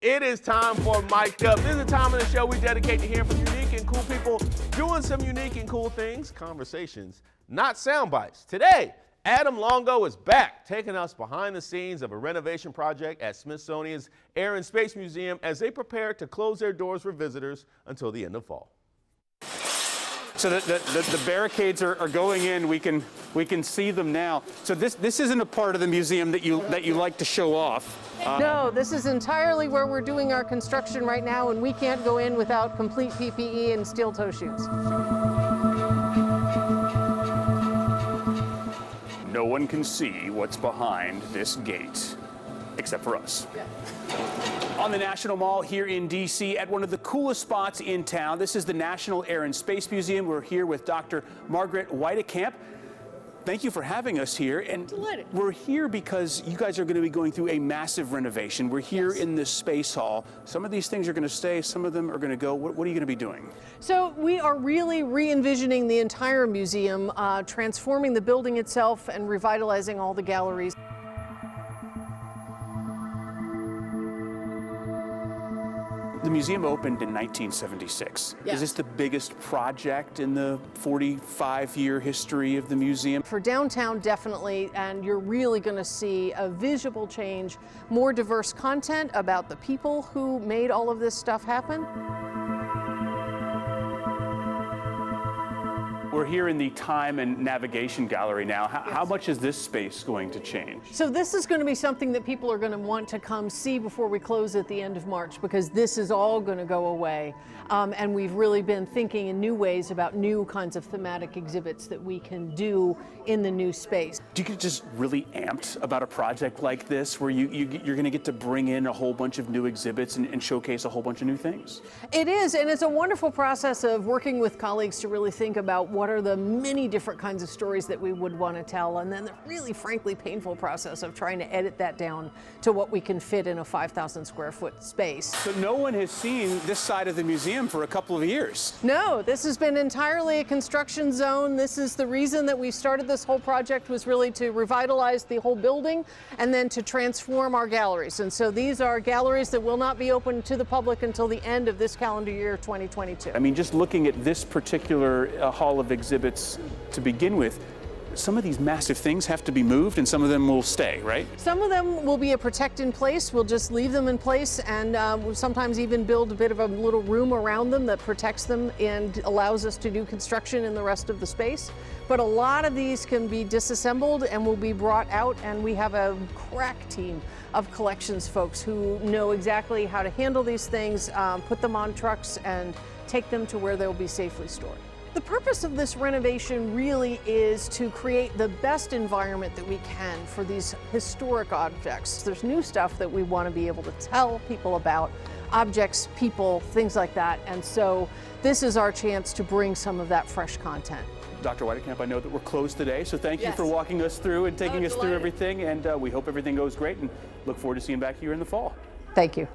It is time for Mic'd Up. This is the time of the show we dedicate to hearing from unique and cool people doing some unique and cool things, conversations, not sound bites. Today, Adam Longo is back, taking us behind the scenes of a renovation project at Smithsonian's Air and Space Museum as they prepare to close their doors for visitors until the end of fall. So the barricades are going in. We can see them now. So this isn't a part of the museum that you like to show off. No, this is entirely where we're doing our construction right now, and we can't go in without complete PPE and steel toe shoes. No one can see what's behind this gate, except for us. Yeah. On the National Mall here in D.C. at one of the coolest spots in town. This is the National Air and Space Museum. We're here with Dr. Margaret Weidekamp. Thank you for having us here. And delighted. We're here because you guys are going to be going through a massive renovation. We're here in this space hall. Some of these things are going to stay, some of them are going to go. What are you going to be doing? So we are really re-envisioning the entire museum, transforming the building itself and revitalizing all the galleries. The museum opened in 1976. Yeah. Is this the biggest project in the 45-year history of the museum? For downtown, definitely, and you're really going to see a visible change, more diverse content about the people who made all of this stuff happen. We're here in the Time and Navigation Gallery now. How much is this space going to change? So this is going to be something that people are going to want to come see before we close at the end of March, because this is all going to go away. And we've really been thinking in new ways about new kinds of thematic exhibits that we can do in the new space. Do you get just really amped about a project like this where you're going to get to bring in a whole bunch of new exhibits and showcase a whole bunch of new things? It is, and it's a wonderful process of working with colleagues to really think about what are the many different kinds of stories that we would want to tell, and then the really frankly painful process of trying to edit that down to what we can fit in a 5,000 square foot space. So no one has seen this side of the museum for a couple of years. No, this has been entirely a construction zone. This is the reason that we started this whole project, was really to revitalize the whole building and then to transform our galleries. And so these are galleries that will not be open to the public until the end of this calendar year 2022. I mean, just looking at this particular hall of exhibits to begin with, some of these massive things have to be moved and some of them will stay, right? Some of them will be a protect in place. We'll just leave them in place, and we'll sometimes even build a bit of a little room around them that protects them and allows us to do construction in the rest of the space. But a lot of these can be disassembled and will be brought out, and we have a crack team of collections folks who know exactly how to handle these things, put them on trucks and take them to where they'll be safely stored. The purpose of this renovation really is to create the best environment that we can for these historic objects. There's new stuff that we want to be able to tell people about, objects, people, things like that. And so this is our chance to bring some of that fresh content. Dr. Weidekamp, I know that we're closed today, so thank you Yes. for walking us through and taking us through delighted. everything, and we hope everything goes great and look forward to seeing you back here in the fall. Thank you.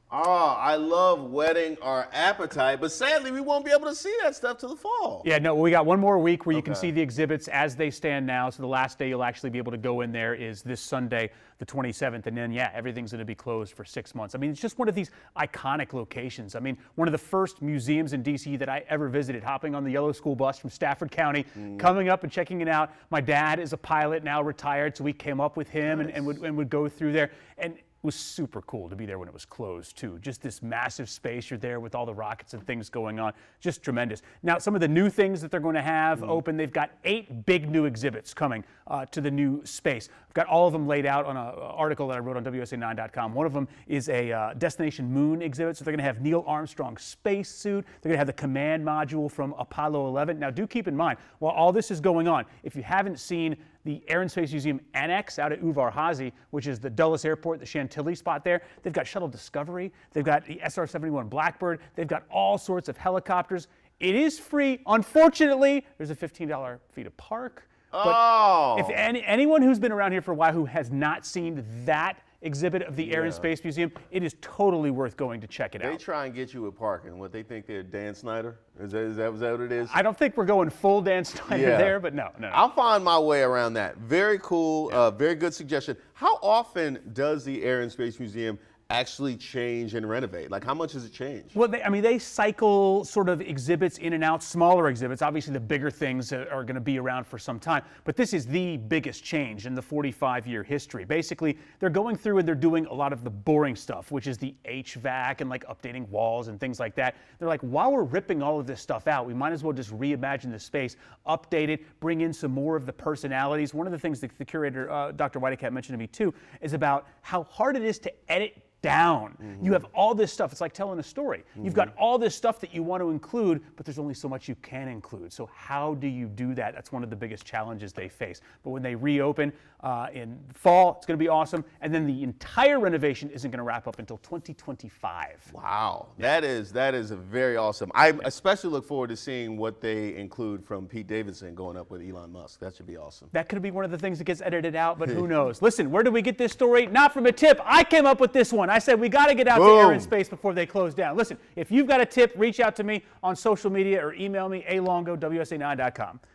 Oh, I love whetting our appetite, but sadly we won't be able to see that stuff till the fall. Yeah, no, we got one more week where you can Okay. see the exhibits as they stand now. So the last day you'll actually be able to go in there is this Sunday, the 27th. And then, yeah, everything's going to be closed for 6 months. I mean, it's just one of these iconic locations. I mean, one of the first museums in D.C. that I ever visited, hopping on the yellow school bus from Stafford County, coming up and checking it out. My dad is a pilot, now retired, so we came up with him and would go through there. And was super cool to be there when it was closed too. Just this massive space, you're there with all the rockets and things going on, just tremendous. Now, some of the new things that they're going to have open, they've got 8 big new exhibits coming to the new space. I've got all of them laid out on an article that I wrote on WSA9.com. One of them is a Destination Moon exhibit, so they're going to have Neil Armstrong's spacesuit. They're going to have the command module from Apollo 11. Now, do keep in mind, while all this is going on, if you haven't seen the Air and Space Museum Annex out at Uvar Hazy, which is the Dulles Airport, the Chantilly spot there. They've got Shuttle Discovery. They've got the SR-71 Blackbird. They've got all sorts of helicopters. It is free. Unfortunately, there's a $15 fee to park. But if anyone who's been around here for a while who has not seen that exhibit of the Air and Space Museum, it is totally worth going to check it out. They try and get you with parking. What, they think they're Dan Snyder? Is that what it is? I don't think we're going full Dan Snyder there, but no. I'll find my way around that. Very cool, very good suggestion. How often does the Air and Space Museum actually change and renovate? Like, how much has it changed? Well, they cycle sort of exhibits in and out, smaller exhibits. Obviously, the bigger things are going to be around for some time. But this is the biggest change in the 45-year history. Basically, they're going through and they're doing a lot of the boring stuff, which is the HVAC and like updating walls and things like that. They're like, while we're ripping all of this stuff out, we might as well just reimagine the space, update it, bring in some more of the personalities. One of the things that the curator, Dr. Whitecat, mentioned to me too, is about how hard it is to edit down. You have all this stuff. It's like telling a story. You've got all this stuff that you want to include, but there's only so much you can include. So how do you do that? That's one of the biggest challenges they face. But when they reopen in fall, it's going to be awesome. And then the entire renovation isn't going to wrap up until 2025. Wow, that is a very awesome. I especially look forward to seeing what they include from Pete Davidson going up with Elon Musk. That should be awesome. That could be one of the things that gets edited out, but who knows? Listen, where did we get this story? Not from a tip. I came up with this one. I said we got to get out to Air and Space before they close down. Listen, if you've got a tip, reach out to me on social media or email me, alongo@wsa9.com.